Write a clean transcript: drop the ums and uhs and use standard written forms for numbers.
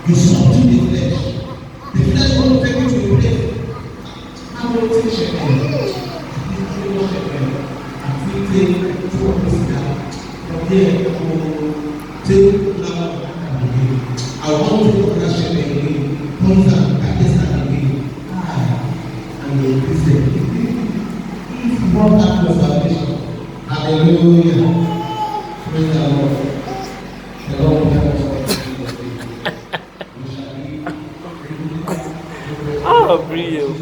You subdue the flesh. The flesh won't take you to a place. How will it take you? I think to understand from here to take now. I want to worship again. Constant, I can stand again. And the Christian. If you want that for salvation, hallelujah. Praise the Lord. The Lord will help us. Ah, brilho.